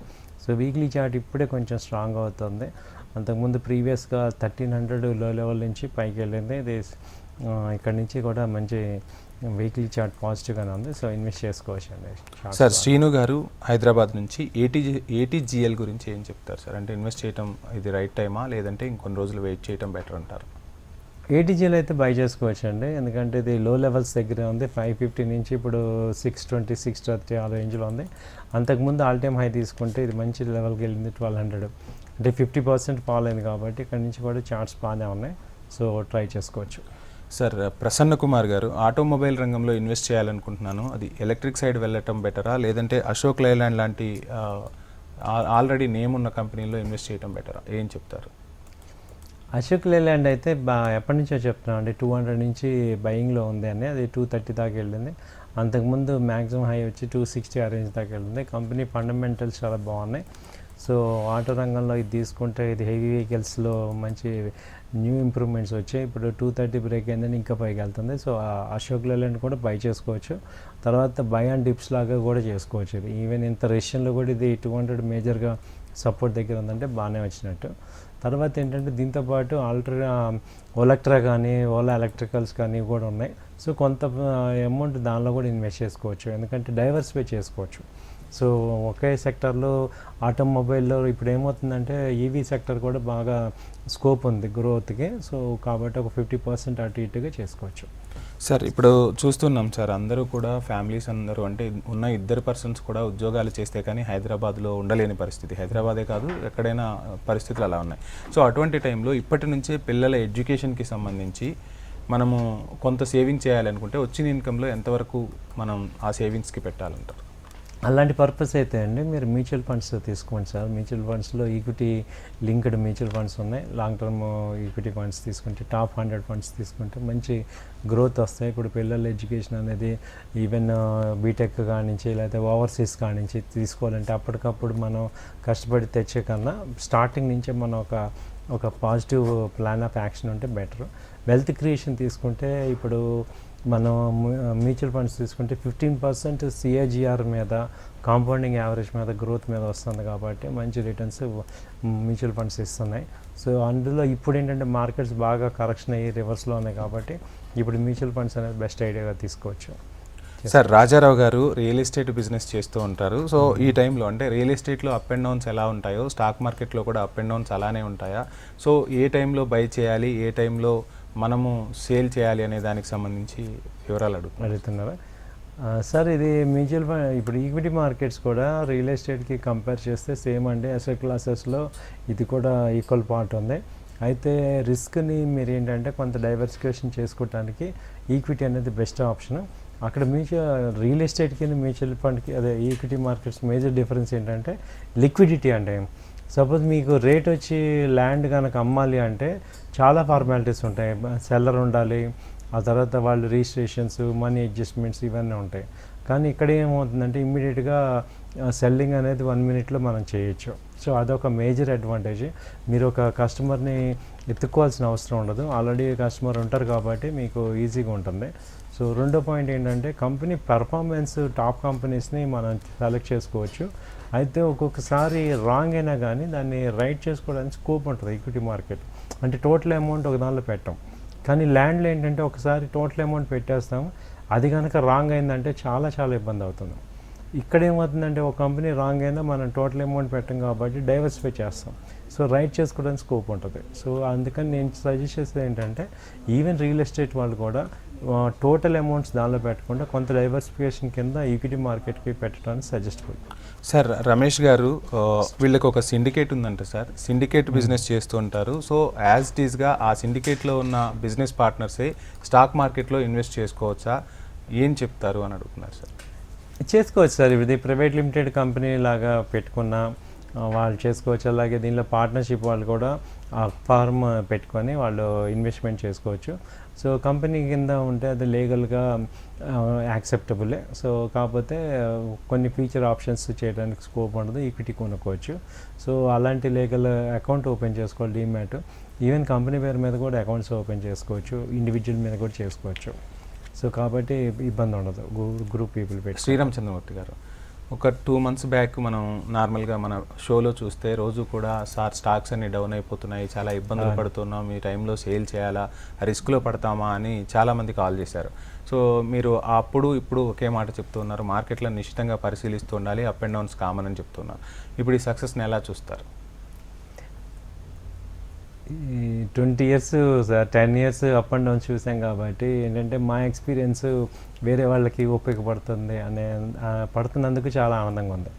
సో వీక్లీ చార్ట్ ఇప్పుడే కొంచెం స్ట్రాంగ్ అవుతుంది. అంతకుముందు ప్రీవియస్గా 1300 లో లెవెల్ నుంచి పైకి వెళ్ళింది. ఇది ఇక్కడ నుంచి కూడా మంచి వీక్లీ చార్ట్ పాజిటివ్గానే ఉంది. సో ఇన్వెస్ట్ చేసుకోవచ్చు అండి. సార్, శ్రీను గారు హైదరాబాద్ నుంచి ATGL గురించి ఏం చెప్తారు సార్? అంటే ఇన్వెస్ట్ చేయడం ఇది రైట్ టైమా, లేదంటే ఇంకొన్ని రోజులు వెయిట్ చేయడం బెటర్ అంటారు? ఏటీజీలో అయితే బై చేసుకోవచ్చు అండి, ఎందుకంటే ఇది లో లెవెల్స్ దగ్గర ఉంది. 550 నుంచి ఇప్పుడు 620 630 ఆ రేంజ్లో ఉంది. అంతకుముందు ఆల్ టైమ్ హై తీసుకుంటే ఇది మంచి లెవెల్కి వెళ్ళింది 1200, అంటే 50% ఫాల్ అయింది కాబట్టి ఇక్కడ నుంచి కూడా చార్ట్స్ బాగానే ఉన్నాయి. సో ట్రై చేసుకోవచ్చు. సార్, ప్రసన్న కుమార్ గారు, ఆటోమొబైల్ రంగంలో ఇన్వెస్ట్ చేయాలనుకుంటున్నాను, అది ఎలక్ట్రిక్ సైడ్ వెళ్ళటం బెటరా, లేదంటే అశోక్ లైలాండ్ లాంటి ఆల్రెడీ నేమ్ ఉన్న కంపెనీలో ఇన్వెస్ట్ చేయడం బెటరా, ఏం చెప్తారు? అశోక్ లేలాండ్ అయితే ఎప్పటి నుంచో చెప్తున్నాం అండి, 200 నుంచి బయింగ్లో ఉంది అని, అది 230 దాకా వెళ్ళింది. అంతకుముందు మ్యాక్సిమం హై వచ్చి 260 ఆ రేంజ్ దాకా వెళ్ళింది. కంపెనీ ఫండమెంటల్స్ చాలా బాగున్నాయి. సో ఆటో రంగంలో ఇది తీసుకుంటే ఇది హెవీ వెహికల్స్లో మంచి న్యూ ఇంప్రూవ్మెంట్స్ వచ్చాయి. ఇప్పుడు 230 బ్రేక్ అయిందని ఇంకా పైకి వెళ్తుంది. సో అశోక్ లేలాండ్ కూడా బై చేసుకోవచ్చు. తర్వాత బై అండ్ డిప్స్ లాగా కూడా చేసుకోవచ్చు. ఇది ఈవెన్ ఇంత రెషన్లో కూడా ఇది 200 మేజర్గా సపోర్ట్ దగ్గర ఉందంటే బాగానే వచ్చినట్టు. తర్వాత ఏంటంటే దీంతోపాటు ఓలెక్ట్రా కానీ ఓలా ఎలక్ట్రికల్స్ కానీ కూడా ఉన్నాయి. సో కొంత అమౌంట్ దానిలో కూడా ఇన్వెస్ట్ చేసుకోవచ్చు, ఎందుకంటే డైవర్సిఫై చేసుకోవచ్చు. సో ఒకే సెక్టర్లో ఆటోమొబైల్లో ఇప్పుడు ఏమవుతుందంటే ఈవీ సెక్టర్ కూడా బాగా స్కోప్ ఉంది గ్రోత్కి. సో కాబట్టి ఒక 50% అటు ఇటుగా చేసుకోవచ్చు. సార్, ఇప్పుడు చూస్తున్నాం సార్, అందరూ కూడా ఫ్యామిలీస్ అందరూ, అంటే ఉన్న 2 పర్సన్స్ కూడా ఉద్యోగాలు చేస్తే కానీ హైదరాబాద్లో ఉండలేని పరిస్థితి. హైదరాబాదే కాదు, ఎక్కడైనా పరిస్థితులు అలా ఉన్నాయి. సో అటువంటి టైంలో ఇప్పటి నుంచే పిల్లల ఎడ్యుకేషన్కి సంబంధించి మనము కొంత సేవింగ్ చేయాలనుకుంటే వచ్చిన ఇన్కంలో ఎంతవరకు మనం ఆ సేవింగ్స్కి పెట్టాలంటారు? అలాంటి పర్పస్ అయితే అండి మీరు మ్యూచువల్ ఫండ్స్ తీసుకోండి సార్. మ్యూచువల్ ఫండ్స్లో ఈక్విటీ లింక్డ్ మ్యూచువల్ ఫండ్స్ ఉన్నాయి. లాంగ్ టర్మ్ ఈక్విటీ ఫండ్స్ తీసుకుంటే టాప్ 100 ఫండ్స్ తీసుకుంటే మంచి గ్రోత్ వస్తాయి. ఇప్పుడు పిల్లల ఎడ్యుకేషన్ అనేది ఈవెన్ బీటెక్ కానించి లేకపోతే ఓవర్సీస్ కానించి తీసుకోవాలంటే అప్పటికప్పుడు మనం కష్టపడి తెచ్చే కన్నా స్టార్టింగ్ నుంచే మనం ఒక పాజిటివ్ ప్లాన్ ఆఫ్ యాక్షన్ ఉంటే బెటర్. వెల్త్ క్రియేషన్ తీసుకుంటే ఇప్పుడు మనం మ్యూచువల్ ఫండ్స్ తీసుకుంటే 15% సిఏజిఆర్ మీద, కాంపౌండింగ్ యావరేజ్ మీద, గ్రోత్ మీద వస్తుంది కాబట్టి మంచి రిటర్న్స్ మ్యూచువల్ ఫండ్స్ ఇస్తున్నాయి. సో అందులో ఇప్పుడు ఏంటంటే మార్కెట్స్ బాగా కరెక్షన్ అయ్యి రివర్స్లో ఉన్నాయి కాబట్టి ఇప్పుడు మ్యూచువల్ ఫండ్స్ అనేది బెస్ట్ ఐడియాగా తీసుకోవచ్చు. సార్, రాజారావు గారు రియల్ ఎస్టేట్ బిజినెస్ చేస్తూ ఉంటారు. సో ఈ టైంలో అంటే రియల్ ఎస్టేట్లో అప్ అండ్ డౌన్స్ ఎలా ఉంటాయో స్టాక్ మార్కెట్లో కూడా అప్ అండ్ డౌన్స్ అలానే ఉంటాయా? సో ఏ టైంలో బై చేయాలి, ఏ టైంలో మనము సేల్ చేయాలి అనే దానికి సంబంధించి వివరాలు అడుగుతున్నారా సార్? ఇది మ్యూచువల్ ఫండ్ ఇప్పుడు ఈక్విటీ మార్కెట్స్ కూడా రియల్ ఎస్టేట్కి కంపేర్ చేస్తే సేమ్ అండి. అసెట్ క్లాసెస్లో ఇది కూడా ఈక్వల్ పార్ట్ ఉంది. అయితే రిస్క్ని మీరు ఏంటంటే కొంత డైవర్సిఫికేషన్ చేసుకోవడానికి ఈక్విటీ అనేది బెస్ట్ ఆప్షన్. అక్కడ రియల్ ఎస్టేట్కి మ్యూచువల్ ఫండ్కి అదే ఈక్విటీ మార్కెట్స్ మేజర్ డిఫరెన్స్ ఏంటంటే లిక్విడిటీ. అంటే సపోజ్ మీకు రేట్ వచ్చి ల్యాండ్ కనుక అమ్మాలి అంటే చాలా ఫార్మాలిటీస్ ఉంటాయి. సెల్లర్ ఉండాలి, ఆ తర్వాత వాళ్ళు రిజిస్ట్రేషన్స్, మనీ అడ్జస్ట్మెంట్స్ ఇవన్నీ ఉంటాయి. కానీ ఇక్కడ ఏమవుతుందంటే ఇమ్మీడియట్గా సెల్లింగ్ అనేది 1 మినిట్లో మనం చేయొచ్చు. సో అదొక మేజర్ అడ్వాంటేజ్. మీరు ఒక కస్టమర్ని ఎత్తుక్కోవాల్సిన అవసరం ఉండదు, ఆల్రెడీ కస్టమర్ ఉంటారు కాబట్టి మీకు ఈజీగా ఉంటుంది. సో రెండో పాయింట్ ఏంటంటే కంపెనీ పెర్ఫార్మెన్స్, టాప్ కంపెనీస్ని మనం సెలెక్ట్ చేసుకోవచ్చు. అయితే ఒక్కొక్కసారి రాంగ్ అయినా కానీ దాన్ని రైట్ చేసుకోవడానికి స్కోప్ ఉంటుంది ఈక్విటీ మార్కెట్. అంటే టోటల్ అమౌంట్ ఒక దానిలో పెట్టాం, కానీ ల్యాండ్లో ఏంటంటే ఒకసారి టోటల్ అమౌంట్ పెట్టేస్తాము, అది కనుక రాంగ్ అయిందంటే చాలా ఇబ్బంది అవుతుంది. ఇక్కడ ఏమవుతుందంటే ఒక కంపెనీ రాంగ్ అయినా మనం టోటల్ అమౌంట్ పెట్టాం కాబట్టి డైవర్సిఫై చేస్తాం. సో రైట్ చేసుకోవడానికి స్కోప్ ఉంటుంది. సో అందుకని నేను సజెస్ట్ చేసేది ఏంటంటే ఈవెన్ రియల్ ఎస్టేట్ వాళ్ళు కూడా టోటల్ అమౌంట్స్ దానిలో పెట్టకుండా కొంత డైవర్సిఫికేషన్ కింద ఈక్విటీ మార్కెట్కి పెట్టడానికి సజెస్టబుల్. సార్, రమేష్ గారు, వీళ్ళకి ఒక సిండికేట్ ఉందంట సార్. సిండికేట్ బిజినెస్ చేస్తూ ఉంటారు. సో యాజ్ ఇట్ ఈస్గా ఆ సిండికేట్లో ఉన్న బిజినెస్ పార్ట్నర్సే స్టాక్ మార్కెట్లో ఇన్వెస్ట్ చేసుకోవచ్చా, ఏం చెప్తారు అని అడుగుతున్నారు సార్. చేసుకోవచ్చు సార్. ఇది ప్రైవేట్ లిమిటెడ్ కంపెనీ లాగా పెట్టుకున్న వాళ్ళు చేసుకోవచ్చు. అలాగే దీనిలో పార్ట్నర్షిప్ వాళ్ళు కూడా ఫార్మ్ పెట్టుకొని వాళ్ళు ఇన్వెస్ట్మెంట్ చేసుకోవచ్చు. సో కంపెనీ కింద ఉంటే అది లీగల్గా యాక్సెప్టబులే. సో కాకపోతే కొన్ని ఫీచర్ ఆప్షన్స్ చేయడానికి స్కోప్ ఉండదు, ఈక్విటీ కొనుక్కోవచ్చు. సో అలాంటి లీగల్ అకౌంట్ ఓపెన్ చేసుకోవాలి, డీమ్యాట్. ఈవెన్ కంపెనీ పేరు మీద కూడా అకౌంట్స్ ఓపెన్ చేసుకోవచ్చు, ఇండివిజువల్ మీద కూడా చేసుకోవచ్చు. సో కాబట్టి ఇబ్బంది ఉండదు గ్రూప్ పీపుల్ పెట్టి. శ్రీరామచంద్రమూర్తి గారు, ఒక 2 months బ్యాక్ మనం నార్మల్గా మన షోలో చూస్తే రోజు కూడా సార్ స్టాక్స్ అన్ని డౌన్ అయిపోతున్నాయి, చాలా ఇబ్బందులు పడుతున్నాం, ఈ టైంలో సేల్ చేయాలా, రిస్క్లో పడతామా అని చాలామంది కాల్ చేశారు. సో మీరు అప్పుడు ఇప్పుడు ఒకే మాట చెప్తున్నారు, మార్కెట్లో నిశ్చితంగా పరిశీలిస్తూ ఉండాలి, అప్ అండ్ డౌన్స్ కామన్ అని చెప్తున్నారు. ఇప్పుడు ఈ సక్సెస్ని ఎలా చూస్తారు? ఈ 20 years sir, 10 years up and down చూసాం కాబట్టి ఏంటంటే మా ఎక్స్పీరియన్స్ వేరే వాళ్ళకి ఉపయోగపడుతుంది పడుతున్నందుకు చాలా ఆనందంగా ఉంది.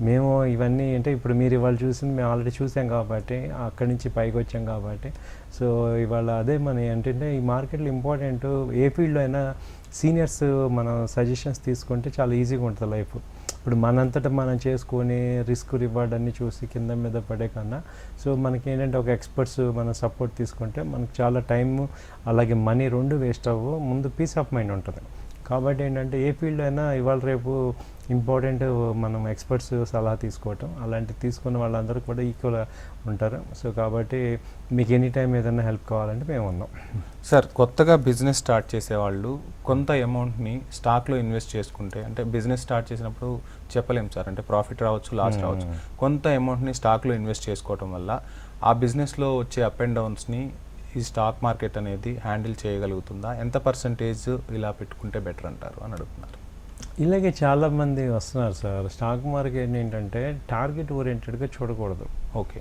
మేము ఇవన్నీ అంటే ఇప్పుడు మీరు ఇవాళ చూసింది మేము ఆల్రెడీ చూసాం కాబట్టి అక్కడి నుంచి పైకి వచ్చాం కాబట్టి, సో ఇవాళ అదే మన ఏంటంటే ఈ మార్కెట్లో ఇంపార్టెంట్ ఏ ఫీల్డ్లో అయినా సీనియర్స్ మనం సజెషన్స్ తీసుకుంటే చాలా ఈజీగా ఉంటుంది లైఫ్. ఇప్పుడు మనంతటా మనం చేసుకొని రిస్క్ రివార్డ్ అన్నీ చూసి కింద మీద పడే కన్నా, సో మనకి ఏంటంటే ఒక ఎక్స్పర్ట్స్ మనం సపోర్ట్ తీసుకుంటే మనకు చాలా టైము అలాగే మనీ రెండు వేస్ట్ అవ్వు, ముందు పీస్ ఆఫ్ మైండ్ ఉంటుంది. కాబట్టి ఏంటంటే ఏ ఫీల్డ్ అయినా ఇవాళ రేపు ఇంపార్టెంట్ మనం ఎక్స్పర్ట్స్ సలహా తీసుకోవటం, అలాంటివి తీసుకున్న వాళ్ళందరూ కూడా ఈక్వల్ ఉంటారు. సో కాబట్టి మీకు ఎనీ టైం ఏదైనా హెల్ప్ కావాలంటే మేము ఉన్నాం. సార్, కొత్తగా బిజినెస్ స్టార్ట్ చేసేవాళ్ళు కొంత అమౌంట్ని స్టాక్లో ఇన్వెస్ట్ చేసుకుంటే, అంటే బిజినెస్ స్టార్ట్ చేసినప్పుడు చెప్పలేం సార్, అంటే ప్రాఫిట్ రావచ్చు, లాస్ రావచ్చు. కొంత అమౌంట్ని స్టాక్లో ఇన్వెస్ట్ చేసుకోవటం వల్ల ఆ బిజినెస్లో వచ్చే అప్ అండ్ డౌన్స్ని ఈ స్టాక్ మార్కెట్ అనేది హ్యాండిల్ చేయగలుగుతుందా? ఎంత పర్సంటేజ్ ఇలా పెట్టుకుంటే బెటర్ అంటారు అని అడుగుతున్నారు. ఇలాగే చాలామంది వస్తున్నారు సార్. స్టాక్ మార్కెట్ ఏంటంటే టార్గెట్ ఓరియంటెడ్గా చూడకూడదు. ఓకే,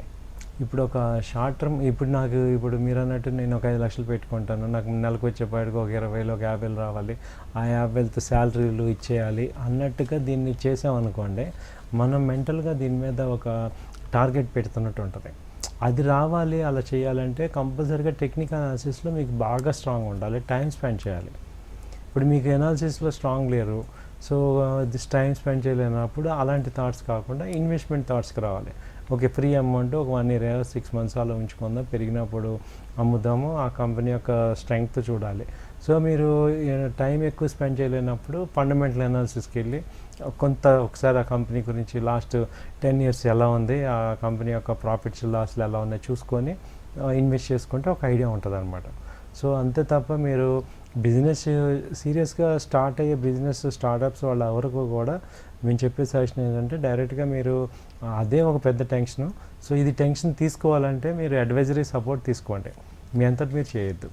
ఇప్పుడు ఒక షార్ట్ టర్మ్, ఇప్పుడు మీరు అన్నట్టు నేను ఒక 5 లక్షలు పెట్టుకుంటాను, నాకు నెలకు వచ్చేపాటికి ఒక 20,000 ఒక 50,000 రావాలి, ఆ 50,000తో శాలరీలు ఇచ్చేయాలి అన్నట్టుగా దీన్ని చేసామనుకోండి, మనం మెంటల్గా దీని మీద ఒక టార్గెట్ పెడుతున్నట్టు ఉంటుంది. అది రావాలి, అలా చేయాలంటే కంపల్సరీగా టెక్నికల్ అనాలిసిస్లో మీకు బాగా స్ట్రాంగ్ ఉండాలి, టైం స్పెండ్ చేయాలి. ఇప్పుడు మీకు ఎనాలిసిస్లో స్ట్రాంగ్ లేరు, సో దిస్ టైం స్పెండ్ చేయలేనప్పుడు అలాంటి థాట్స్ కాకుండా ఇన్వెస్ట్మెంట్ థాట్స్కి రావాలి. ఓకే, ఫ్రీ అమౌంట్ ఒక 1 year 6 months అలా ఉంచుకుందాం, పెరిగినప్పుడు అమ్ముదాము, ఆ కంపెనీ యొక్క స్ట్రెంగ్త్ చూడాలి. సో మీరు టైం ఎక్కువ స్పెండ్ చేయలేనప్పుడు ఫండమెంటల్ అనాలిసిస్కి వెళ్ళి ఒకసారి ఆ కంపెనీ గురించి లాస్ట్ 10 years ఎలా ఉంది, ఆ కంపెనీ యొక్క ప్రాఫిట్స్ లాస్లు ఎలా ఉన్నాయి చూసుకొని ఇన్వెస్ట్ చేసుకుంటే ఒక ఐడియా ఉంటుంది అనమాట. సో అంతే తప్ప మీరు బిజినెస్ సీరియస్గా స్టార్ట్ అయ్యే బిజినెస్ స్టార్టప్స్ వాళ్ళ ఎవరికి కూడా మేము చెప్పే సజెషన్ ఏంటంటే డైరెక్ట్గా మీరు అదే ఒక పెద్ద టెన్షను. సో ఇది టెన్షన్ తీసుకోవాలంటే మీరు అడ్వైజరీ సపోర్ట్ తీసుకోండి, మీ అంతటి మీరు చేయొద్దు.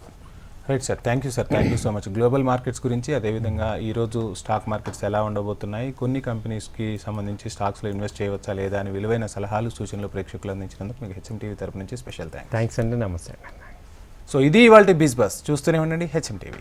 Right sir, thank you sir, thank you so much. Global markets గురించి, అదేవిధంగా ఈరోజు స్టాక్ మార్కెట్స్ ఎలా ఉండబోతున్నాయి, కొన్ని కంపెనీస్కి సంబంధించి స్టాక్స్లో ఇన్వెస్ట్ చేయవచ్చా లేదా అని విలువైన సలహాలు సూచనలు ప్రేక్షకులు అందించినందుకు మీకు హెచ్ఎం టీవీ తరపు నుంచి స్పెషల్ థ్యాంక్స్ అండి. నమస్తే అండి. సో ఇది ఇవాల్టి బిజ్ బస్. చూస్తూనే ఉండండి హెచ్ఎం టీవీ.